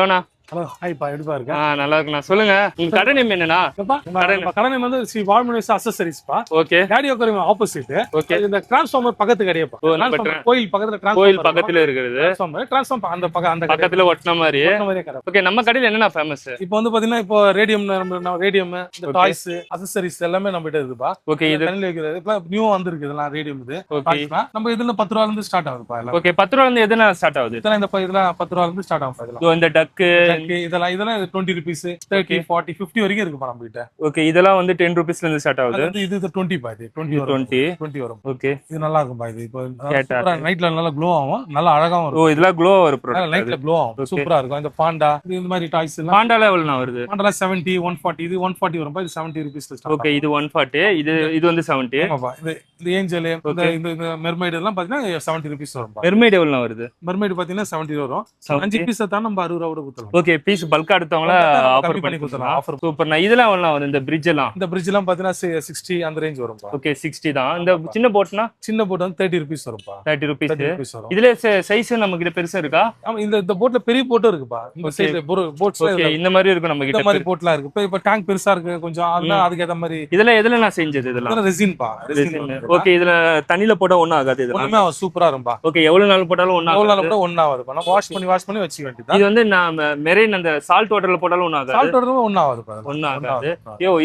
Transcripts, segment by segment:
ஹலோண்ணா. Hello ஹாய்ப்பா, எப்படிப்பா இருக்க? நல்லா இருக்குண்ணா. சொல்லுங்க, உங்க கடை நேம் என்னண்ணா? கடை நேம் வந்து ஸ்ரீ வால்மணிஸ் அக்சஸரீஸ்ப்பா. ஓகே. ரேடியோ கருவி ஆப்போசிட். ஓகே. இந்த டிரான்ஸ்ஃபார்மர் பக்கத்து கடையப்பா. கோயில் பக்கத்துல கோயில் பக்கத்துல இருக்கிறது. டிரான்ஸ்ஃபார்மர் அந்த பக்கத்துல ஒட்டின மாதிரி. ஓகே, நம்ம கடையில என்னண்ணா ஃபேமஸ்? இப்போ வந்து பாத்தீங்கன்னா இப்போ ரேடியம், இந்த டாய்ஸ் அக்சஸரீஸ் எல்லாமே நம்ம கிட்ட இருக்குப்பா. ஓகே. இது கடையில இருக்குது. இப்போ நியூ வந்திருக்கு இதெல்லாம் ரேடியம். இது நம்ம இதுல 10 ரூபாயில இருந்து ஸ்டார்ட் ஆகுதுப்பா. ஓகே, 10 ரூபாயில இருந்து எதுனா ஸ்டார்ட் ஆகுது? இதெல்லாம் இதெல்லாம் 10 ரூபாயில இருந்து ஸ்டார்ட் ஆகும். இதெல்லாம் இந்த டக்கு இதெல்லாம் 20 rupees, 30, 40, 50 வரைக்கும் இருக்குப்பா நம்ம கிட்ட. ஓகே, இதெல்லாம் வந்து 10 rupeesல இருந்து ஸ்டார்ட் ஆகுது. இது 20 பா. இது 20 வரும். ஓகே, இது நல்லா இருக்கும்பா. இது இப்போ நைட்ல நல்லா க்ளோ ஆகும், நல்லா அழகாவும் இருக்கும். ஓ, இதெல்லாம் க்ளோ வரும் ப்ராடக்ட். நைட்ல க்ளோ ஆகும், சூப்பரா இருக்கும். இந்த பாண்டா இந்த மாதிரி டாய்ஸ் எல்லாம். பாண்டால எவ்வளவுனா வருது? பாண்டால 70, 140. இது 140 வரும்பா. இது 70 rupeesல ஸ்டார்ட். ஓகே, இது 140. இது வந்து 70. ஆமாப்பா. இந்த ஏஞ்சல், இந்த மெர்மைட் எல்லாம் பாத்தீங்கன்னா 70 rupees வரும்பா. மெர்மைட் எவ்வளவுனா வருது? மெர்மைட் பாத்தீங்கன்னா 70 வரும். 5 பீஸ் தான் நம்ம 60 ரூபாய் கொடுத்துறோம். ஓகே, பீஸ் பல்கா எடுத்தவங்கள ஆஃபர் பண்ணி கொடுத்துறோம். ஆஃபர் சூப்பர்ண்ணா. இதெல்லாம் எவ்வளவு வருது? இந்த பிரிட்ஜ் எல்லாம் பாத்தீங்கன்னா 60 அந்த ரேஞ்ச் வரும்பா. ஓகே, 60 தான். இந்த சின்ன போட்னா? சின்ன போட் வந்து 30 rupees வரும்பா. 30 rupees வரும். இதுல சைஸ் நம்ம கிட்ட பெருசா இருக்கா? ஆமா, இந்த போட்ல பெரிய போட்டும் இருக்குப்பா. இந்த சைடுல போட்ஸ் இந்த மாதிரி இருக்கும் நம்ம கிட்ட. இந்த மாதிரி போட்லாம் இருக்கு. இப்ப டேங்க் பெருசா இருக்கு கொஞ்சம், அதுக்கு ஏத்த மாதிரி. இதெல்லாம் எதுல நான் செஞ்சது? இதெல்லாம் ரெசின் பா. ஓகே, இதுல தண்ணில போட்டா ஒண்ணும் ஆகாது. இது ஒண்ணுமே சூப்பரா இருக்கும்பா. ஓகே, எவ்வளவு நாள் போட்டாலும் ஒண்ணு ஆகாது. நம்ம வாஷ் பண்ணி வச்சுக்க வேண்டியது. இது வந்து நான் மெரைன் அந்த சால்ட் வாட்டர்ல போட்டாலும் ஒண்ணும் ஆகாது. சால்ட் வாட்டர்ல ஒண்ணும் ஆகாது.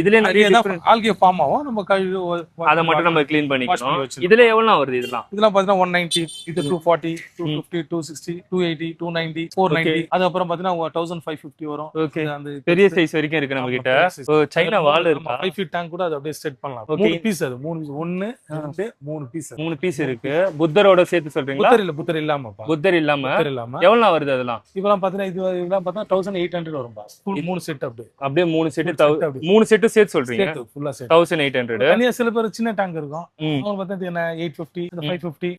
இதுல நிறைய ஆல்கே ஃபார்ம் ஆகும். நம்ம அத மட்டும் நம்ம க்ளீன் பண்ணிக்கணும். இதுல எவ்வளவு வருது? இதெல்லாம் பாத்தீங்கன்னா 190, இது 240, 250, 260, 280, 290, 490. அது அப்புறம் பாத்தீங்கன்னா 1550 வரும். ஓகே, அந்த பெரிய சைஸ் வரைக்கும் இருக்கு நம்ம கிட்ட. சைனா வால் இருக்கு. 5 feet டேங்க் கூட அது அப்படியே செட் பண்ணலாம். 3 பீஸ். அது 1 2 3 பீஸ் இருக்கு. புத்தரோட சேர்த்து சொல்றீங்களா? புத்தர் இல்லாம புத்தர் இல்லாம எவ்வளவு வருது? அதெல்லாம் இதெல்லாம் பாத்தீங்கன்னா இதெல்லாம் பார்த்தா 1800 வரும்பா. 3 செட் அப்படியே 3 செட் சேர்த்து சொல்றீங்க. ஃபுல்லா செட் 1800. தனியா சில பேர் சின்ன டேங்க் இருக்கும். அவங்க பார்த்தா 850, 550,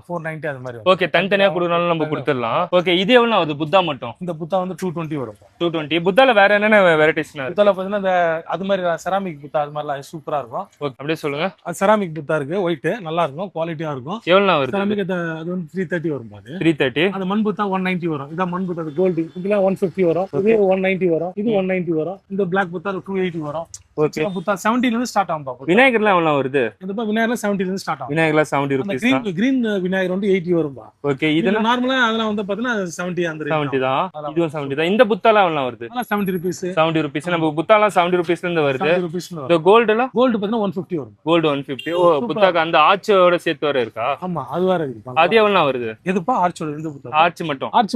490 அது மாதிரி. ஓகே, தனித்தனியா கொடுக்கறனால நம்ம கொடுத்துடலாம். ஓகே, இது எவ்வளவு வருது? புத்தா மட்டும்? இந்த புத்தா வந்து 220 வரும். 220. புத்தால வேற என்னென்ன வெரைட்டிஸ்னா? புத்தால பாத்தீங்கன்னா இந்த அது மாதிரி செராமிக் புத்தா அது மாதிரிலாம் சூப்பரா இருக்கும். ஓகே, அப்படியே சொல்லுங்க. அது செராமிக் புத்தா இருக்கு. ஒயிட் நல்லா இருக்கும், குவாலிட்டியா இருக்கும். எவ்வளவு வருது? செராமிக் அது வந்து 330 வரும். 330. அது மண் புத்தா 190 வரும். இத மண் புத்தா கோல்ட் இதெல்லாம் 150 வரும். இது 190 வரும். இது 190 வரும். இந்த பிளாக் புத்தா 280 வரும். ஓகே, புத்தா 70 ல இருந்து ஸ்டார்ட் ஆகும் பாப்பா. விநாயகர்லாம் எவ்வளவு வருது? இந்த விநாயகர்லாம் 70 ல இருந்து ஸ்டார்ட் ஆகும். விநாயகர்லாம் 70 rupees. கிரீன் விநாயகர் வந்து 80 வரும்பா. ஓகே, இதுல நார்மலா அதெல்லாம் வந்து பாத்தீங்கன்னா 70 அந்த ரேஞ்ச் 70 தான். இதுவும் 70 தான். இந்த புத்தாலாம் எவ்வளவு வருது? 70 rupees. 70 rupees. நம்ம புத்தாலாம் 70 rupees ல இருந்து வருது. 70 rupees. இந்த கோல்ட்லாம் பாத்தீங்கன்னா 150 வரும். கோல்ட் 150. ஓ, புத்தாக்கு அந்த ஆர்ச்சோட சேர்த்து வர இருக்கா? ஆமா, அது வேற இருக்கு. அது எவ்வளவு வருது? எதுப்பா? ஆர்ச்சோட இந்த புத்தா. ஆர்ச்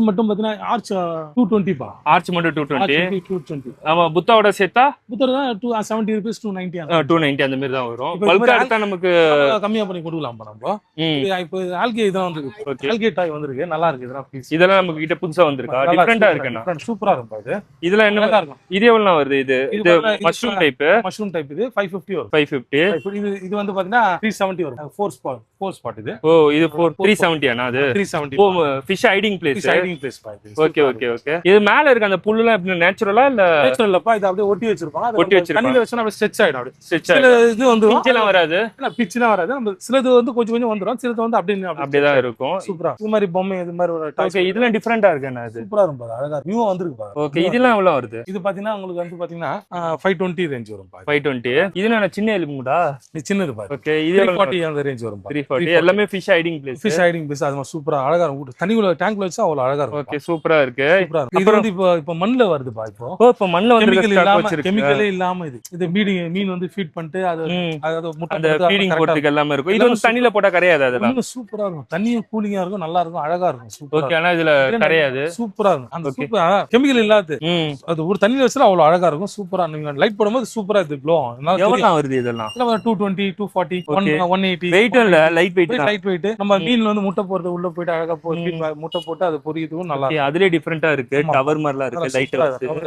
மட்டும் பாத்தீங்கன்னா ஆர்ச் 220 பா. ஆர்ச் மட்டும் 220. 220. ஆமா, புத்தாவோட சேர்த்தா புத்தர் தான் 70 rupees, 290. 290 அந்த மாதிரி தான் வரும். பல்கா எடுத்தா நமக்கு கம்மியா பண்ணி கொடுக்கலாம் நம்ம. இப்போ ஆல்கே இதான் வந்திருக்கு. ஆல்கே டாய் வந்திருக்கு. நல்லா இருக்கு. இதெல்லாம் நம்ம கிட்ட புதுசா வந்திருக்கா? டிஃபரெண்டா இருக்குன்னா சூப்பரா இருக்கும். இது இதெல்லாம் என்ன இருக்கும்? இது எவ்வளவு வருது? இது மஷ்ரூம் டைப். இது 550 வரும். 550. இது வந்து பாத்தீங்கன்னா 370 வரும். 4 ஸ்பாட் இது. ஓ, இது 370 ஆனா? அது 370. ஓ, ஃபிஷ் ஹைடிங் பிளேஸ். ஓகே. இது மேல இருக்க அந்த புல்லுலாம் எப்படி நேச்சுரலா இல்ல? நேச்சுரல்லப்பா. இது அப்படியே ஒட்டி வச்சிருப்பாங்க. தண்ணில வச்சா அப்படியே ஸ்ட்ரெச் ஆயிடும். இது வந்து பிச்செல்லாம் வராது. பிச்செல்லாம் வராது. நம்ம சிலது வந்து கொஞ்சம் வந்துரும். சிலது வந்து அப்படியே தான் இருக்கும். சூப்பரா இது மாதிரி பொம்மை இது மாதிரி ஒரு ஓகே, இதெல்லாம் டிஃபரண்டா இருக்கு. என்ன இது? சூப்பரா இருக்கும் பாரு. அழகா நியூ வந்திருக்கு பாரு. ஓகே, இதெல்லாம் எவ்வளவு வருது? இது பாத்தீங்கன்னா உங்களுக்கு வந்து பாத்தீங்கன்னா 520 ரேஞ்ச் வரும் பாரு. 520. இது நான் சின்ன எலும்புடா. இது சின்னது பாரு. ஓகே, இது 340 அந்த ரேஞ்ச் வரும் பாரு. 340. எல்லாமே ஃபிஷ் ஹைடிங் பிளேஸ். அது சூப்பரா அழகா இருக்கும். தண்ணிக்குள்ள டேங்க்ல வச்சா அவ்வளவு அழகா இருக்கும். ஓகே, சூப்பரா இருக்கு. இது வந்து இப்ப மண்ணுல வருது பா. இப்போ மண்ணுல வந்து கெமிக்கலே இல்லாம இது மீன் வந்து ஃபீட் பண்ணிட்டு அது முட்டை அந்த ஃபீடிங் போறதுக்கு எல்லாமே இருக்கும். இது வந்து தண்ணில போட்டா கரையாது. அதெல்லாம் சூப்பரா இருக்கும். தண்ணியும் கூலிங்கா இருக்கும். நல்லா இருக்கும். அழகா இருக்கும். ஓகே, ஆனா இதுல கரையாது. சூப்பரா இருக்கும். அந்த சூப்பரா கெமிக்கல் இல்லாத அது ஒரு தண்ணில வச்சா அவ்வளவு அழகா இருக்கும். சூப்பரா நீங்க லைட் போடும்போது சூப்பரா இது க்ளோ ஆகும். எவ்வளவு வருது இதெல்லாம்? 220, 240, 180. வெயிட் இல்ல, லைட் வெயிட். நம்ம மீன் வந்து முட்டை போறது உள்ள போயிட்டு அழகா முட்டை போட்டு அது பொரியுதுவும் நல்லா இருக்கு. அதுலயே டிஃபரெண்டா இருக்கு. டவர் மாதிரிலாம் இருக்கு. லைட்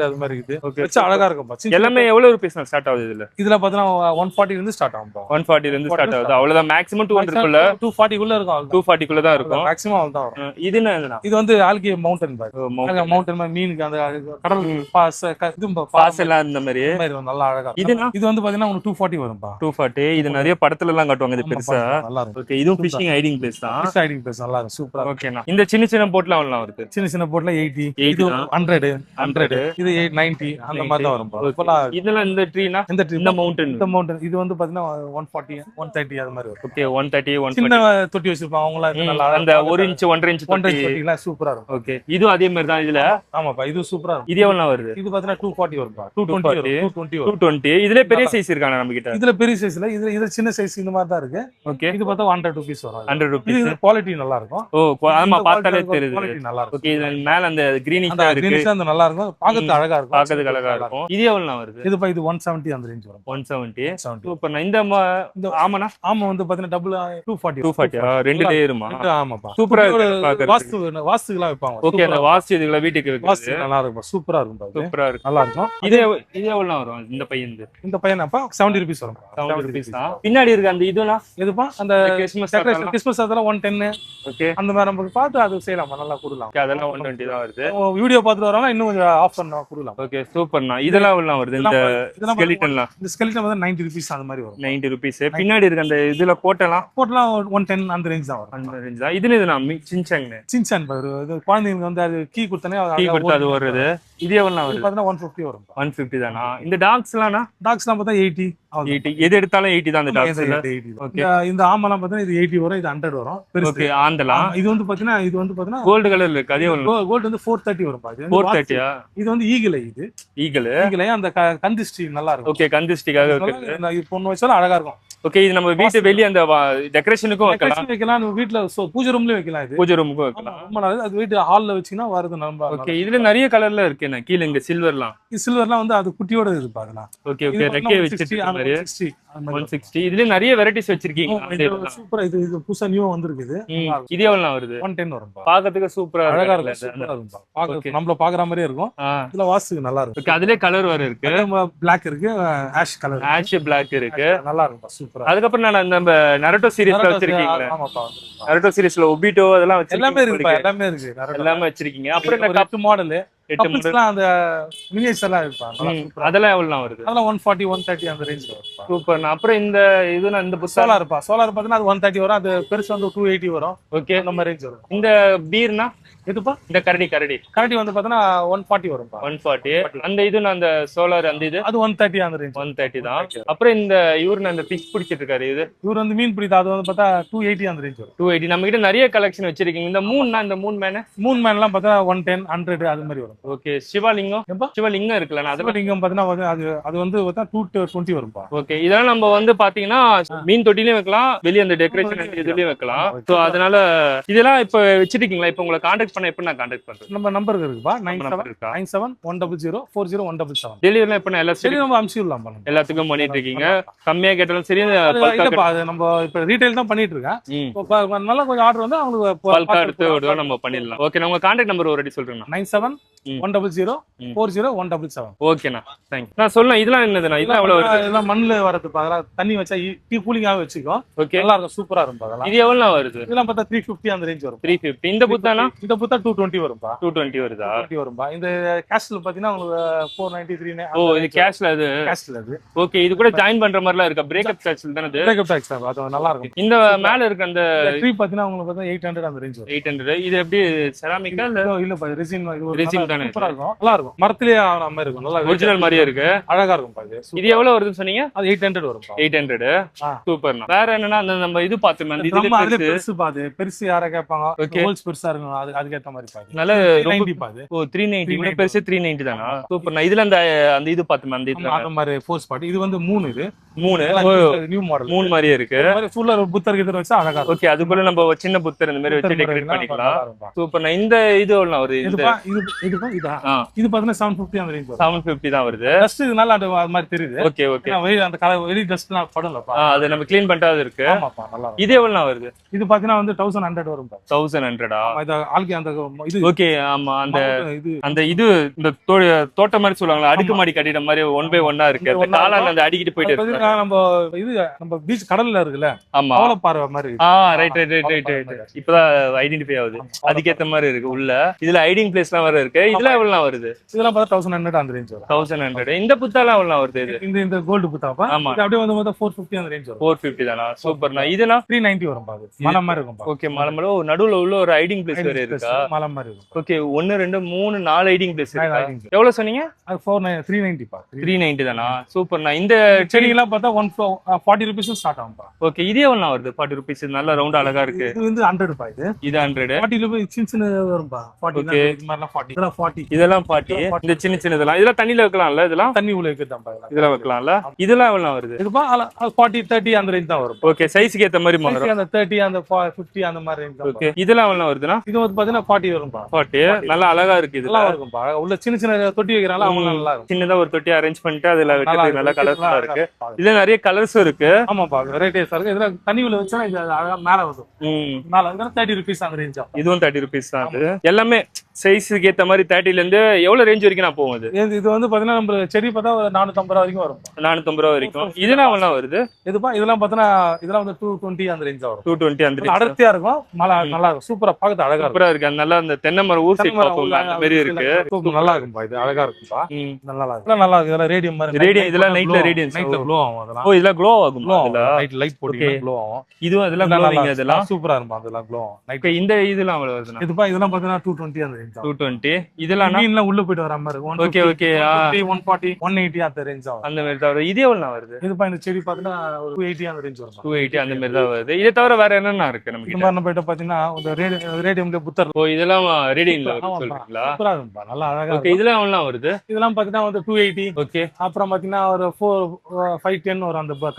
அது மாதிரி இருக்குது. வச்சா அழகா இருக்கும். எல்லாமே எவ்வளவு ரூபீஸ் எவ்வளவு ஸ்டார்ட் ஆகுது இதுல? இதுல பாத்தீங்கன்னா 140 இருந்து ஸ்டார்ட் ஆகும். 140 ல இருந்து ஸ்டார்ட் ஆகுது. அவ்வளவுதான் மேக்ஸிமம் 200 குள்ள 240 குள்ள இருக்கும். 240 குள்ள தான் இருக்கும் மேக்ஸிமம் அவ்வளவுதான் வரும். இது என்னன்னா இது வந்து ஆல்கே மவுண்டன் பாய். மவுண்டன் மீனுக்கு அந்த கடல் பாஸ் இது பாஸ் எல்லாம் இந்த மாதிரி நல்லா அழகா. இது வந்து பாத்தீங்கன்னா உங்களுக்கு 240 வரும்பா. 240 இது நிறைய படத்துல எல்லாம் காட்டுவாங்க இது பெருசா. நல்லா இருக்கும். ஓகே இதுவும் ஃபிஷிங் ஹைடிங் பிளேஸ் தான். ஃபிஷ் ஹைடிங் பிளேஸ் நல்லா இருக்கும். சூப்பரா. ஓகேனா இந்த சின்ன சின்ன போட்லாம் எவ்வளவு வருது? சின்ன சின்ன போட்ல 80 இது 100 இது 90 அந்த மாதிரி தான் வரும்பா. இதெல்லாம் இந்த ட்ரீனா இந்த மவுண்டன் இது வந்து பாத்தீங்கன்னா 140 130 அது மாதிரி வரும். ஓகே 130 140 சின்ன தொட்டி வச்சிருப்பாங்க அவங்க நல்லா அந்த 1 இன்ச் 1.5 இன்ச் தொட்டிலாம் சூப்பரா இருக்கும். ஓகே இது அதே மாதிரி தான் இதுல. ஆமாப்பா இது சூப்பரா இருக்கும். இது எவ்வளவு வருது? இது பாத்தீங்கன்னா 240 வரும்பா. 220 இதுல பெரிய சைஸ் இருக்காங்க நம்ம கிட்ட. இதுல பெரிய சைஸ்ல இது சின்ன சைஸ் இந்த மாதிரி தான் இருக்கு. ஓகே இது பார்த்தா 100 rupees வரும். 100 rupees. இது குவாலிட்டி நல்லா இருக்கும். ஓ ஆமா பார்த்தாலே தெரியுது. குவாலிட்டி நல்லா இருக்கும். ஓகே இதுல மேல அந்த கிரீனிஷ் இருக்கு. கிரீனிஷ் அந்த நல்லா இருக்கும். பார்க்கிறதுக்கு அழகா இருக்கும். பார்க்கிறதுக்கு அழகா இருக்கும். இது எவ்வளவு வருது? இது 170 அந்த ரேஞ்ச் வரும். 170. சூப்பர். இந்த ஆமானா ஆமா வந்து பாத்தீங்கன்னா டபுள் 240 ரெண்டு லேயருமா? ஆமாப்பா. சூப்பரா இருக்கு. வாஸ்துலாம் வைப்பாங்க. ஓகே அந்த வாஸ்து இதுல வீட்டுக்கு வாஸ்து நல்லா இருக்கும். சூப்பரா இருக்கும். சூப்பரா இருக்கு. நல்லா இருக்கும். இது எவ்வளவு வரும் இந்த பையன்? இந்த பையனப்பா 70 rupees வரும். 70 rupees தான். பின்னாடி இருக்க அந்த இதுனா எதுப்பா அந்த கிறிஸ்மஸ் அதெல்லாம் 110. ஓகே அந்த மாதிரி நமக்கு பார்த்து அது செய்யலாம். நல்லா கொடுக்கலாம். அதெல்லாம் 120 தான் வருது. வீடியோ பார்த்துட்டு வரவங்க இன்னும் கொஞ்சம் ஆஃப் பண்ணா கொடுக்கலாம். ஓகே சூப்பர்ண்ணா. இதெல்லாம் எவ்வளவு வருது? இந்த ஸ்கெலிட்டன்லாம் இந்த ஸ்கெலிட்டன் வந்து 90 rupees அந்த மாதிரி வரும். 90 rupees. பின்னாடி இருக்க அந்த இதுல கோட்டலாம் 110 அந்த ரேஞ்ச் தான் வரும். அந்த ரேஞ்ச் தான். இதுனா சின்சான் பாரு. இது குழந்தைங்களுக்கு வந்து அது கீ கொடுத்தனே அது வருது. இது எவ்வளவு வருது? பாத்தீங்கன்னா 150 வரும். 150 தானா? இந்த டாக்ஸ்லாம் பார்த்தா 80 எது எடுத்தாலும் 80 தான். இந்த டாக்ஸ்ல இந்த ஆமெல்லாம் பார்த்தீங்கன்னா இது 80 வரும். இது 100 வரும். ஓகே ஆந்தலாம். இது வந்து பாத்தீங்கன்னா கோல்ட் கலர்ல இருக்கு. அதே கோல்ட் வந்து 430 வரும். 430. இது வந்து ஈகிள் அந்த கந்திஷ்டி நல்லா இருக்கும். ஓகே கந்திஷ்டிக்காக இருக்கு. பொண்ணு வச்சாலும் அழகா இருக்கும். ஓகே இது நம்ம வீட்டு வெளிய அந்த டெக்கரேஷனுக்கும் வைக்கலாம். வீட்ல பூஜை ரூம்லயும் வைக்கலாம். இது பூஜை ரூமுக்கும் வைக்கலாம். ரொம்ப நல்லது. அது வீட்டு ஹால்ல வச்சீங்கன்னா வரது நம்ம. ஓகே இதுல நிறைய கலர்ல இருக்கு. என்ன கீழ இங்க சில்வர்லாம் வந்து அது குட்டியோட இது பாக்கலாம். ஓகே ஓகே ரெக்கே வச்சிருக்கீங்க. 160. இதுல நிறைய வெரைட்டிஸ் வச்சிருக்கீங்க. சூப்பரா. இது புதுசா நியூ வந்திருக்கு. இது எவ்வளவு வருது? 110 வரும். பாக்கிறதுக்கு சூப்பரா அழகா இருக்கும். நம்மள பாக்குற மாதிரியே இருக்கும். இதுல வாஸ்துக்கு நல்லா இருக்கும். அதுலயே கலர் வர இருக்கு. பிளாக் இருக்கு. Ash colour. ஆஷ் பிளாக் இருக்கு. நல்லா இருக்கும். சூப்பரா. அதுக்கப்புறம் நான் நம்ம நருட்டோ சீரிஸ்ல வச்சிருக்கீங்க. ஆமாப்பா. நருட்டோ சீரிஸ்ல ஒபிட்டோ அதெல்லாம் எல்லாமே இருக்கு. எல்லாமே வச்சிருக்கீங்க. அப்புறம் இந்த கப் மாடல் அந்த மினியேச்சர்லாம் இருப்பாங்க. அதெல்லாம் எவ்வளவு வருது? அதெல்லாம் 140 130 அந்த ரேஞ்ச்ல வரும். சூப்பர். அப்புறம் இந்த இதுனா இந்த சோலார் பாத்தீங்கன்னா அது 130 வரும். அது பெருசு வந்து 280 வரும். ஓகே அந்த ரேஞ்ச் வரும். இந்த பீர்னா எதுப்பா? இந்த கரடி வந்து பாத்தீங்கன்னா 140 வரும். 140. அந்த இது அந்த சோலார் அந்த இது அது 130 அந்த ரேஞ்ச். 130 தான். அப்புறம் இந்த இவரு அந்த ஃபிஷ் பிடிச்சிட்டு இருக்காரு. இவர் வந்து மீன் பிடித்தா அது வந்து பார்த்தா 280 அந்த ரேஞ்ச் வரும். 280. நம்ம கிட்ட நிறைய கலெக்ஷன் வச்சிருக்கீங்க. இந்த இந்த மூன் மேன்லாம் பார்த்தா 110 100 அது மாதிரி வரும். ஓகே சிவலிங்கம் இருக்குல்ல? சிவலிங்கம் பார்த்தீங்கன்னா அது வந்து 220 வரும்பா. ஓகே இதெல்லாம் நம்ம வந்து பாத்தீங்கன்னா மீன் தொட்டிலையும் வைக்கலாம். வெளிய அந்த டெக்கரேஷன் இதுலயும் வைக்கலாம். சோ அதனால இதெல்லாம் இப்ப வச்சிருக்கீங்களா? இப்ப உங்களை கான்டாக்ட் பண்ண எப்ப நான் கான்டாக்ட் பண்றேன்? நம்ம நம்பர் இருக்குப்பா 9791004017. டெலிவரிலாம் எப்ப எல்லா சரி நம்ம அம்சிடலாம். எல்லாத்துக்கும் பண்ணிட்டு இருக்கீங்க. கம்மியா கேட்டாலும் சரி. நம்ம இப்ப ரீட்டைல் தான் பண்ணிட்டு இருக்கேன். நல்லா கொஞ்சம் ஆர்டர் வந்து அவங்களுக்கு பல்கா எடுத்து நம்ம பண்ணிடலாம். ஓகே நான் உங்க கான்டாக்ட் நம்பர் ஒரு வாட்டி சொல்றேன். 9710040177. ஓகேண்ணா தேங்க்யூ. நான் சொல்ல இதெல்லாம் என்னதுண்ணா? இதெல்லாம் எவ்வளவு வருது? இதெல்லாம் மண்ணுல வரது அதெல்லாம் தண்ணி வச்சா கூலிங்காக வச்சுக்கோ. ஓகே நல்லா இருக்கும். சூப்பரா இருக்கும். அதெல்லாம் இது எவ்வளவு வருது? இதெல்லாம் பார்த்தா 350 அந்த ரேஞ்ச் வரும். 350. இந்த புத்தானா? இந்த புத்தா 220 வரும்பா. 220 வருதா? 220 வரும்பா. இந்த கேஷ்ல பாத்தீங்கன்னா உங்களுக்கு 493. ஓ இது கேஷ்ல அது. ஓகே இது கூட ஜாயின் பண்ற மாதிரிலாம் இருக்கா? பிரேக்கப் கேஷ்ல தானே அது? பிரேக்கப் கேஷ் தான். அது நல்லா இருக்கும். இந்த மேல இருக்க அந்த ட்ரீ பாத்தீங்கன்னா உங்களுக்கு பார்த்தா 800 அந்த ரேஞ்ச் வரும். 800. இது எப்படி செராமிக்கா இல்ல ரெசின் தானே? சூப்பரா இருக்கும். நல்லா இருக்கும். மரத்திலேயே ஆன மாதிரி இருக்கும். நல்லா ஒரிஜினல் மாதிரியே இருக்கு. அழகா இருக்கும் பாரு. இது எவ்வளவு வருதுன்னு சொன்னீங்க? அது 800 வரும். 800. சூப்பர்ண்ணா. வேற என்னன்னா அந்த நம்ம இது பாத்துமே அந்த இதுல பெருசு பாது. பெருசு யார கேட்பாங்க. ஹோல்ஸ் பெருசா இருக்கும். அதுக்கு ஏத்த மாதிரி பாது. நல்ல 390 பாது. ஓ 390. பெருசு 390 தானா? சூப்பர்ண்ணா. இதுல அந்த இது பாத்துமே அந்த இதுல அந்த மாதிரி ஃபோர்ஸ் பாட். இது வந்து 3 இது 3 நியூ மாடல் 3 மாதிரியே இருக்கு. இந்த மாதிரி ஃபுல்லா புத்தர் கிட்ட வச்சா அழகா இருக்கும். ஓகே அதுக்குள்ள நம்ம சின்ன புத்தர் இந்த மாதிரி வச்சு டெக்கரேட் பண்ணிக்கலாம். சூப்பர்ண்ணா. இந்த இது எவ்வளவு வருது? இது இருக்கும் இதா இது பாத்தீங்கன்னா 750 அந்த ரேஞ்ச் வரும் 750 தான் வருது டஸ்ட் இதனால அது மாதிரி தெரியுது ஓகே ஓகே அந்த கலர் வெளி டஸ்ட்லாம் படும்லப்பா அது நம்ம க்ளீன் பண்ணிட்டா அது இருக்கு ஆமாப்பா நல்லா இது எவ்வளவு வருது இது பாத்தீங்கன்னா வந்து 1100 வரும் 1100 இது ஆல்கி அந்த இது ஓகே ஆமா அந்த இது அந்த இது இந்த தோட்டம் மாதிரி சொல்லுவாங்களா அடுக்குமாடி கட்டிட மாதிரி 1 by 1 இருக்கு அந்த காலால அந்த அடிக்கிட்டு போயிட்டு இருக்கு நம்ம இது நம்ம பீச் கடல்ல இருக்குல்ல ஆமா அவ்வளவு பார்வை மாதிரி right right right right right இப்பதான் ஐடென்டிஃபை ஆகுது அதுக்கேத்த மாதிரி இருக்கு உள்ள இதுல ஹைடிங் பிளேஸ்லாம் வேற இருக்கு இதெல்லாம் எவ்வளவு வருது இதெல்லாம் பார்த்தா 1100 அந்த ரேஞ்ச் வரும் 1100 இந்த புத்தாலாம் எவ்வளவு வருது இது இந்த கோல்டு புத்தாப்பா இது அப்படியே வந்து 450 அந்த ரேஞ்ச் வரும் 450 தானா சூப்பர்ண்ணா இதுனா 390 வரும் பாது மலை மாதிரி இருக்கும் ஓகே மலை மேல நடுவுல உள்ள ஒரு ஹைடிங் பிளேஸ் வேற இருக்கா மலை மாதிரி இருக்கும் ஓகே 1 2 3 4 ஹைடிங் பிளேஸ் இருக்கா எவ்வளவு சொன்னீங்க அது 390 பா 390 தானா சூப்பர்ண்ணா இந்த செடிலாம் பார்த்தா 40 ரூபீஸ் ஸ்டார்ட் ஆகும்பா ஓகே இது எவ்வளவு வருது 40 ரூபீஸ் நல்ல ரவுண்ட் அழகா இருக்கு இது வந்து 100 பா இது 100 40 ரூபீஸ் சின்ன சின்ன வரும்பா 40 இது மாதிரிலாம் 40 இதெல்லாம் 40 இதெல்லாம் 40 இந்த சின்ன சின்னதெல்லாம் இதெல்லாம் தண்ணில வைக்கலாம்ல இதெல்லாம் தண்ணி உள்ள வைக்கதாம்பா இதெல்லாம் வைக்கலாம்ல இதெல்லாம் எவ்வளவு வருது இதுப்பா 40 30 அந்த ரேஞ்ச் தான் வரும் ஓகே சைஸ்க்கு ஏத்த மாதிரி மாறும் அந்த 30 அந்த 50 அந்த மாதிரி ரேஞ்ச் தான் ஓகே இதெல்லாம் எவ்வளவு வருதுனா இது வந்து பாத்தீங்கன்னா 40 வரும்பா 40 நல்லா அழகா இருக்கு இது நல்லா இருக்கும்பா உள்ள சின்ன சின்ன தொட்டி வைக்கறாங்க அவங்க நல்லா இருக்கும் சின்னதா ஒரு தொட்டி அரேஞ்ச் பண்ணிட்டு அதுல வைக்கிறது நல்லா கலர்ஃபுல்லா இருக்கு இதுல நிறைய கலர்ஸும் இருக்கு ஆமாப்பா வெரைட்டிஸ் இருக்கு இதுல தண்ணி உள்ள வச்சா இது அழகா மேல வரும் நால 30 ரூபீஸ் அந்த ரேஞ்ச் இதுவும் 30 ரூபீஸ் தான் அது எல்லாமே சைஸ்க்கு ஏத்த மாதிரி 30 ல இருந்து எவ்வளவு ரேஞ்ச் வரைக்கும் நான் போகும் இது வந்து பாத்தீங்கன்னா நம்ம செடி பார்த்தா 450 ரூபாய் வரைக்கும் வரும் 450 ரூபாய் வரைக்கும் இதெல்லாம் எவ்வளவு வருது இதுப்பா இதெல்லாம் பாத்தீங்கன்னா இதெல்லாம் வந்து 220 அந்த ரேஞ்ச் வரும் 220 அந்த ரேஞ்ச் அடர்த்தியா இருக்கும் நல்லா இருக்கும் சூப்பரா பார்க்க அழகா சூப்பரா இருக்கு நல்லா அந்த தென்னை மரம் ஊசி பாப்போம் அந்த மாதிரி இருக்கு நல்லா இருக்கும்பா இது அழகா இருக்கும்பா நல்லா இருக்கு நல்லா இருக்கு இதெல்லாம் ரேடியம் மாதிரி ரேடியம் இதெல்லாம் நைட்ல ரேடியம் க்ளோ ஆகும் அதெல்லாம் ஓ இதெல்லாம் க்ளோ ஆகும் நைட் லைட் போட்டு க்ளோ ஆகும் இதுவும் அதெல்லாம் க்ளோவிங் அதெல்லாம் சூப்பரா இருக்கும் அதெல்லாம் க்ளோ ஆகும் நைட் இந்த இதெல்லாம் எவ்வளவு வருதுனா இதுப்பா இதெல்லாம் பாத்தீங்கன்னா 220 அந்த ரேஞ்ச் 220 இதெல்லாம் மீன்லாம் உள்ள போயிட்டு வர மாதிரி இருக்கும் ஓகே ஓகே 140 180 அந்த ரேஞ்ச் ஆகும் அந்த மாதிரி தான் இது எவ்வளவு வருது இதுப்பா இந்த செடி பாத்தீங்கன்னா 280 அந்த ரேஞ்ச் வரும் 280 அந்த மாதிரி தான் வருது இதை தவிர வேற என்னென்ன இருக்கு நமக்கு இந்த மாதிரி போயிட்டு பாத்தீங்கன்னா இந்த ரேடியம்ல புத்தர் ஓ இதெல்லாம் ரேடியம்ல சொல்றீங்களா சூப்பரா இருக்கும்பா நல்லா அழகா ஓகே இதெல்லாம் எவ்வளவு வருது இதெல்லாம் பாத்தீங்கன்னா வந்து 280 ஓகே அப்புறம் பாத்தீங்கன்னா ஒரு 510 வரும் அந்த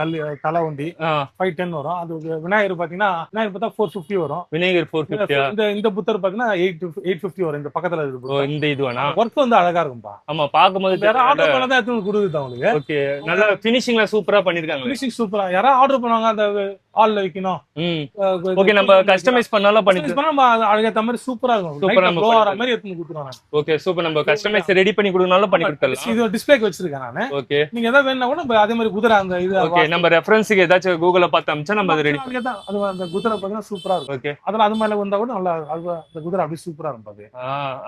தலை வண்டி 510 வரும் அது விநாயகர் பாத்தீங்கன்னா விநாயகர் பார்த்தா 450 வரும் விநாயகர் 450 இந்த புத்தர் பாத்தீங்கன்னா 850 வரும் இந்த பக்கத்துல இருக்கு இந்த இதுவானா ஒர்க் வந்து அழகா இருக்கும்பா ஆமா பாக்கும்போது வேற ஆர்டர் பண்ணதா எடுத்து கொடுக்குது அவங்களுக்கு ஓகே நல்லா ஃபினிஷிங்ல சூப்பரா பண்ணிருக்காங்க ஃபினிஷிங் சூப்பரா யாராவது ஆர்டர் பண்ணுவாங்க அந்த ஹால்ல வைக்கணும் ஓகே நம்ம கஸ்டமைஸ் பண்ணாலும் பண்ணி நம்ம அதுக்கு மாதிரி சூப்பரா இருக்கும் சூப்பரா க்ளோ ஆற மாதிரி எடுத்து கொடுத்துருவாங்க ஓகே சூப்பர் நம்ம கஸ்டமைஸ் ரெடி பண்ணி கொடுக்கனாலும் பண்ணி கொடுத்துடலாம் இது டிஸ்ப்ளேக்கு வச்சிருக்கேன் நானு ஓகே நீங்க ஏதாவது வேணா கூட நம்ம அதே மாதிரி குதிரை அந்த இது ஓகே நம்ம ரெஃபரன்ஸ்க்கு ஏதாச்சும் கூகுள்ல பார்த்து அம்ச்சா நம்ம அது ரெடி அது அந்த குதிரை பார்த்தா சூப்பரா இருக்கும் ஓகே அதனால அது மேல வந்தா கூட நல்லா அந்த குதிரை அப்படியே சூப்பரா இருக்கும் அது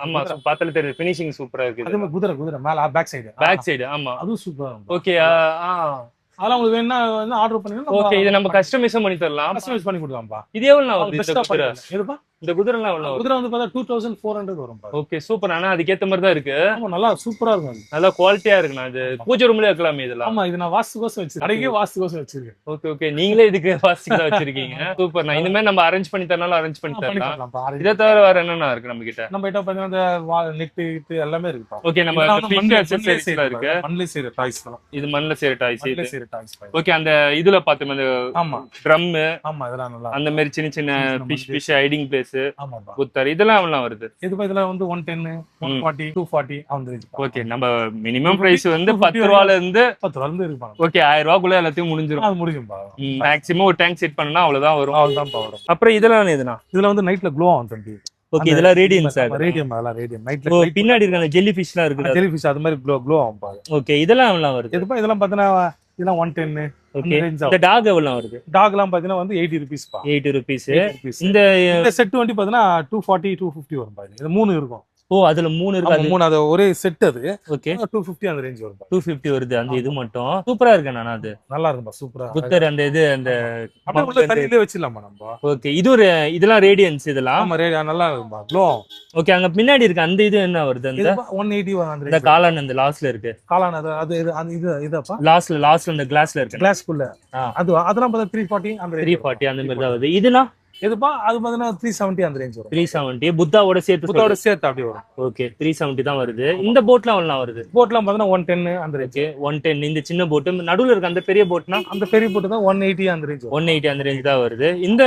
ஆமா பார்த்தாலே தெரியுது ஃபினிஷிங் சூப்பரா இருக்கு அதே மாதிரி குதிரை மேல பேக் சைடு ஆமா அதுவும் சூப்பரா இருக்கும் ஓகே அதெல்லாம் உங்களுக்கு வேணா வந்து ஆர்டர் பண்ணீங்கன்னா ஓகே இது நம்ம கஸ்டமைஸும் பண்ணி தரலாம் கஸ்டமைஸ் பண்ணி கொடுக்கலாம்ப்பா இது எவ்வளவு வருது எதுப்பா இந்த குதிரைலாம் எவ்வளவு குதிரை வந்து பார்த்தா 2400 வரும் ஓகே சூப்பர் ஆனா அதுக்கேத்த மாதிரி தான் இருக்கு நல்லா சூப்பரா இருக்கும் நல்லா குவாலிட்டியா இருக்குண்ணா இது பூஜை ரூம்ல வைக்கலாமே இதெல்லாம் ஆமா இது நான் வாஸ்து கோசம் வச்சிருக்கேன் அடக்கே வாஸ்து கோசம் வச்சிருக்கேன் ஓகே ஓகே நீங்களே இதுக்கு வாஸ்து தான் வச்சிருக்கீங்க சூப்பர் நான் இந்த மாதிரி நம்ம அரேஞ்ச் பண்ணி தரனாலும் அரேஞ்ச் பண்ணி தரலாம் இதை தவிர வேற என்னென்ன இருக்கு நம்ம கிட்ட பாத்தீங்கன்னா நெட் எல்லாமே இருக்கு ஓகே நம்ம ஃபிங்கர் அக்சஸரீஸ்லாம் இருக்கு மண்ல செய்யற டாய்ஸ் இது மண்ல செய்யற டாய்ஸ் ஓகே அந்த இதுல பார்த்தோம் அந்த ஆமா ட்ரம் ஆமா இதெல்லாம் நல்லா அந்த மாதிரி சின்ன சின்ன ஃபிஷ் ஹைடிங் பிளேஸ் ஆமாப்பா புத்தர் இதெல்லாம் எவ்வளவு வருது இதுல வந்து 110 140 240 அந்த ரேஞ்ச் ஓகே நம்ம மினிமம் பிரைஸ் வந்து 10 ரூபாயில இருந்து 10 ரூபாயில இருந்து இருப்பாங்க ஓகே 1000 ரூபாய்க்குள்ள எல்லாத்தையும் முடிஞ்சிரும் அது முடியும்பா மேக்ஸிமம் ஒரு டேங்க் செட் பண்ணா அவ்வளவுதான் வரும் அவ்வளவுதான் வரும் அப்புறம் இதெல்லாம் எதுனா இதுல வந்து நைட்ல க்ளோ ஆகும் தம்பி ஓகே இதெல்லாம் ரேடியன்ஸ் ரேடியம் அதெல்லாம் ரேடியம் நைட்ல பின்னாடி இருக்க அந்த ஜெல்லி ஃபிஷ்லாம் இருக்கு ஜெல்லி ஃபிஷ் அது மாதிரி க்ளோ ஆகும் பாரு ஓகே இதெல்லாம் எவ்வளவு வருது இதுப்பா இதெல்லாம் பார்த்தனா இதெல்லாம் 110 ஓகே இந்த டாக் எவ்வளவு வருது டாக்லாம் பார்த்தீங்கன்னா வந்து 80 ரூபீஸ் பா 80 ரூபீஸ் இந்த செட் வந்து பார்த்தீங்கன்னா 240 250 வரும் பாருங்க இது மூணு இருக்கும் ஓ அதுல 3 இருக்கு அது 3 அது ஒரே செட் அது ஓகே 250 அந்த ரேஞ்ச் வரும் 250 வருது அந்த இது மட்டும் சூப்பரா இருக்கு நானா அது நல்லா இருக்கும்பா சூப்பரா புத்தர் அந்த இது அந்த அப்படியே உள்ள தண்ணியிலே வச்சிரலாமா நம்ம ஓகே இது ஒரு இதெல்லாம் ரேடியன்ஸ் இதெல்லாம் ஆமா நல்லா இருக்கும்பா க்ளோ ஓகே அங்க பின்னாடி இருக்கு அந்த இது என்ன வருது அந்த 180 வரும் அந்த காளான் அந்த லாஸ்ட்ல இருக்கு காளான் அது இது இதப்பா லாஸ்ட்ல அந்த கிளாஸ்ல இருக்கு கிளாஸ்க்குள்ள அதெல்லாம் பார்த்தா 340 அந்த 340 அந்த மாதிரி தான் வருது இதுனா எதுப்பா அது பார்த்தீங்கன்னா 370 அந்த ரேஞ்ச் வரும் 370 புத்தாவோட சேர்த்து அப்படி வரும் ஓகே 370 தான் வருது இந்த போட்லாம் எவ்வளவு வருது போட்லாம் பார்த்தீங்கன்னா 110 அந்த ரேஞ்ச் 110 இந்த சின்ன போட் நடுவுல இருக்க அந்த பெரிய போட்னா அந்த பெரிய போட் தான் 180 அந்த ரேஞ்ச் 180 அந்த ரேஞ்ச் தான் வருது இந்த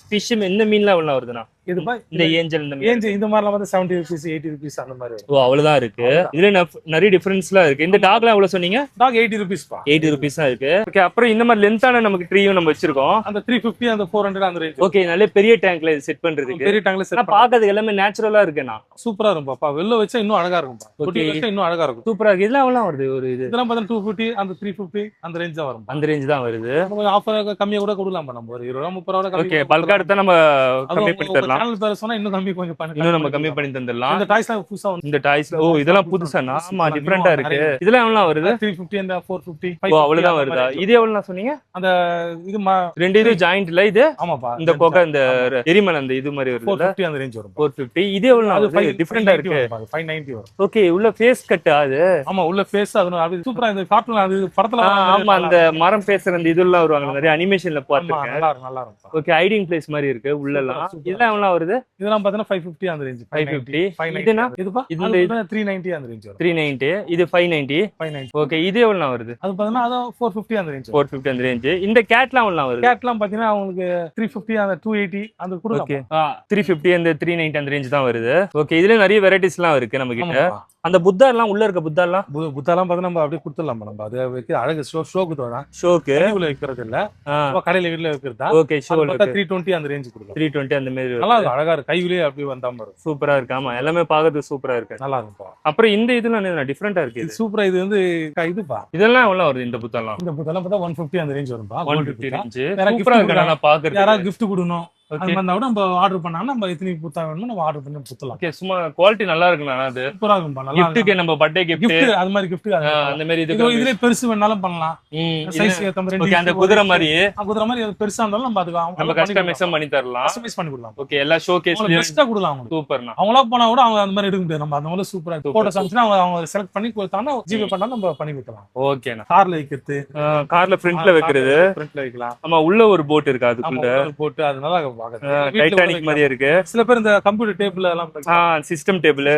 ஃபிஷ் இந்த மீன்லாம் எவ்வளவு வருதுனா இதுப்பா இந்த ஏஞ்சல் இந்த ஏஞ்சல் இந்த மாதிரிலாம் வந்து 70 rupees 80 rupees அந்த மாதிரி வரும். ஓ அவ்வளவுதான் இருக்கு. இதுல நிறைய டிஃபரன்ஸ்லாம் இருக்கு. இந்த டாக்லாம் எவ்வளவு சொன்னீங்க? டாக் 80 rupees பா. 80 rupees தான் இருக்கு. ஓகே, அப்புறம் இந்த மாதிரி லென்த்தான நமக்கு ட்ரீயும் நம்ம வச்சிருக்கோம். அந்த 350 அந்த 400 அந்த ரேஞ்ச். ஓகே, நல்ல பெரிய டேங்க்ல இது செட் பண்றதுக்கு. பெரிய டேங்க்ல செட் பண்ணா பாக்கிறதுக்கு எல்லாமே நேச்சுரலா இருக்குண்ணா. சூப்பரா இருக்கும் பாப்பா. வெளில வச்சா இன்னும் அழகா இருக்கும் பா. தொட்டி வச்சா இன்னும் அழகா இருக்கும். சூப்பரா இருக்கு. இதெல்லாம் எவ்வளவு வருது ஒரு இது? இதெல்லாம் பார்த்தா 250 அந்த 350 அந்த ரேஞ்ச் தான் வரும். அந்த ரேஞ்ச் தான் வருது. நம்ம ஆஃபர் கம்மியா கூட கொடுக்கலாம் நம்ம ஒரு 20 30 ரூபாய் கம்மி. ஓகே, பல்கா எடுத்தா நம்ம கம்மி பண்ணி தரலாம். சேனல் பேர் சொன்னா இன்னும் கம்மி கொஞ்சம் பண்ணி இன்னும் நம்ம கம்மி பண்ணி தந்துடலாம். இந்த டாய்ஸ்லாம் புதுசா வந்து இந்த டாய்ஸ்ல ஓ இதெல்லாம் புதுசா ஆமா டிஃபரெண்டா இருக்கு. இதெல்லாம் எவ்வளவு வருது? 350 and 450. ஓ அவ்வளவுதான் வருதா? இது எவ்வளவு சொன்னீங்க? அந்த இது ரெண்டு இது ஜாயிண்ட்ல இது. ஆமாப்பா. இந்த கோகா இந்த எரிமலை அந்த இது மாதிரி வருது. 450 அந்த ரேஞ்ச் வரும். 450. இது எவ்வளவு டிஃபரெண்டா இருக்கு? 590 வரும். ஓகே, உள்ள ஃபேஸ் கட் அது. ஆமா, உள்ள ஃபேஸ் அது சூப்பரா இந்த கார்ட்டூன் அது படத்துல ஆமா அந்த மரம் பேசுற அந்த இதெல்லாம் வருவாங்க நிறைய அனிமேஷன்ல பாத்துருக்கேன். நல்லா இருக்கும். ஓகே, ஹைடிங் பிளேஸ் மாதிரி இருக்கு உள்ள எல்லாம். இதெல்லாம் எவ்வளவு வருது? இதெல்லாம் பார்த்தா 550 அந்த ரேஞ்ச். 550. இதுனா இதுப்பா இது 390 அந்த ரேஞ்ச் வரும். 390. இது 590. 590. ஓகே, இது எவ்வளவு வருது? அது பார்த்தா அது 450 அந்த ரேஞ்ச். 450 அந்த ரேஞ்ச். இந்த கேட்லாம் எவ்வளவு வருது? கேட்லாம் பாத்தீங்கன்னா உங்களுக்கு 350 அந்த 280 அந்த கொடுக்கலாம். ஓகே, 350 அந்த 390 அந்த ரேஞ்ச் தான் வருது. ஓகே, இதுல நிறைய வெரைட்டிஸ்லாம் இருக்கு நம்ம கிட்ட. அந்த புத்தா எல்லாம் உள்ள இருக்க புத்தா எல்லாம் பார்த்தா நம்ம அப்படியே கொடுத்துடலாம் நம்ம. அது வைக்க அழகு ஷோக்கு தான். ஷோக்கு உள்ள வைக்கிறது இல்ல, கடையில வீட்ல வைக்கிறதா. ஓகே, ஷோல 320 அந்த ரேஞ்ச் கொடுக்கும். 320 அந்த மாதிரி நல்லா இருக்கு, அழகா இருக்கு. கையிலேயே அப்படியே வந்தா மாதிரி சூப்பரா இருக்கு. ஆமா, எல்லாமே பார்க்கிறதுக்கு சூப்பரா இருக்கு. நல்லா இருக்கும். அப்புறம் இந்த இதெல்லாம் என்ன டிஃபரெண்டா இருக்கு? இது சூப்பரா. இது வந்து இதுப்பா. இதெல்லாம் எவ்வளவு வருது இந்த புத்தெல்லாம்? இந்த புத்தெல்லாம் பார்த்தா 150 அந்த ரேஞ்ச் வரும்பா. 150 ரேஞ்ச். சூப்பரா இருக்கு. நான் பாக்குறேன். யாராவது gift கொடுக்கணும் அது வந்தா கூட நம்ம ஆர்டர் பண்ணாங்கன்னா நம்ம எத்தனை புத்தா வேணுமோ நம்ம ஆர்டர் பண்ணி புத்தலாம். ஓகே, சும்மா குவாலிட்டி நல்லா இருக்குண்ணா. அது சூப்பரா இருக்கும்பா. நல்லா கிஃப்ட்டுக்கு நம்ம பர்த்டே கிஃப்ட் அது மாதிரி gift அந்த மாதிரி இதுல பெருசு வேணாலும் பண்ணலாம். சைஸ் ஏத்த மாதிரி. ஓகே, அந்த குதிரை மாதிரி குதிரை மாதிரி அது பெருசா இருந்தாலும் நம்ம அதுக்கு நம்ம கஸ்டமைஸ் பண்ணி தரலாம். கஸ்டமைஸ் பண்ணி கொடுக்கலாம். ஓகே, எல்லா ஷோகேஸ்லயும் பெஸ்டா கொடுக்கலாம் உங்களுக்கு. சூப்பர்ண்ணா. அவங்களா போனா கூட அவங்க அந்த மாதிரி எடுக்க முடியாது. நம்ம அந்த மாதிரி சூப்பரா போட்டோ சாம்ஸ்னா அவங்க செலக்ட் பண்ணி கொடுத்தாங்கன்னா ஜிபே பண்ணா நம்ம பண்ணி கொடுக்கலாம். ஓகேண்ணா. கார்ல வைக்கிறது, கார்ல ஃப்ரண்ட்ல வைக்கிறது. ஃப்ரண்ட்ல வைக்கலாம். ஆமா, உள்ள ஒரு போட் இருக்கு. அதுக்குள்ள போட்டு அதனால பாக்குறது டைட்டானிக் மாதிரி இருக்கு. சில பேர் இந்த கம்ப்யூட்டர் டேபிள் எல்லாம் சிஸ்டம் டேபிள்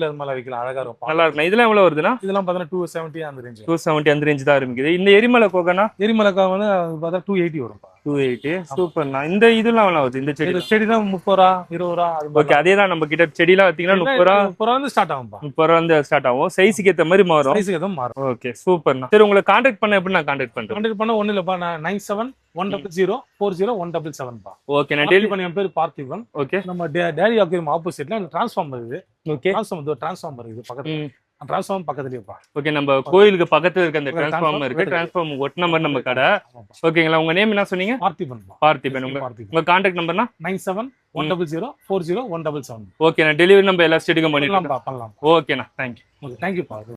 அது மாதிரி வைக்கலாம். அழகா இருக்கும். நல்லா இருக்கும். இதெல்லாம் எவ்வளவு வருதுன்னா? இதெல்லாம் பார்த்தா 270 அந்த ரேஞ்ச். 270 அந்த ரேஞ்ச் தான் ஆரம்பிக்குது. இந்த எரிமலை கோகனா? எரிமலைக்கா வந்து பார்த்தா 280 வரும். 280. சூப்பர்ண்ணா. இந்த இதெல்லாம் எவ்வளவு வருது? இந்த செடி செடி தான் 30 ரூபா 20 ரூபா. ஓகே, அதே தான் நம்ம கிட்ட செடிலாம் பாத்தீங்கன்னா 30 ரூபா வந்து ஸ்டார்ட் ஆகும். 30 ரூபா வந்து ஸ்டார்ட் ஆகும். சைஸ்க்கு ஏத்த மாதிரி மாறும். சைஸ்க்கு ஏத்த மாறும். ஓகே, சூப்பர்ண்ணா. சரி, உங்களை கான்டாக்ட் பண்ண எப்படி நான் கான்டாக்ட் பண்றேன்? கான்டாக்ட் பண்ண ஒண்ணு இல்லப்பா. 9710040177 பா. ஓகே, நான் டெய்லி பண்ண என் பேர் பார்த்திபன். ஓகே, நம்ம டேடி ஆக்கிரம் ஆப்போசிட்ல டிரான்ஸ்ஃபார்மர் இருக்குது. ஓகே, டிரான்ஸ்ஃபார்மர் இருக்குது பக்கத்துல. டிரான்ஸ்ஃபார்மர் பக்கத்துலயேப்பா. ஓகே, நம்ம கோயிலுக்கு பக்கத்துல இருக்க அந்த டிரான்ஸ்ஃபார்மர் இருக்கு. டிரான்ஸ்ஃபார்மர் ஒட்ட நம்பர் நம்ம கடை. ஓகேங்களா? உங்க நேம் என்ன சொன்னீங்க? பார்த்திபன். பார்த்திபன். உங்க கான்டாக்ட் நம்பர்னா 9710040177. ஓகே, நான் டெலிவரி நம்ம எல்லா ஸ்டேட்டுக்கும் பண்ணலாம். ஓகேண்ணா. தேங்க்யூ. தேங்க்யூ பா.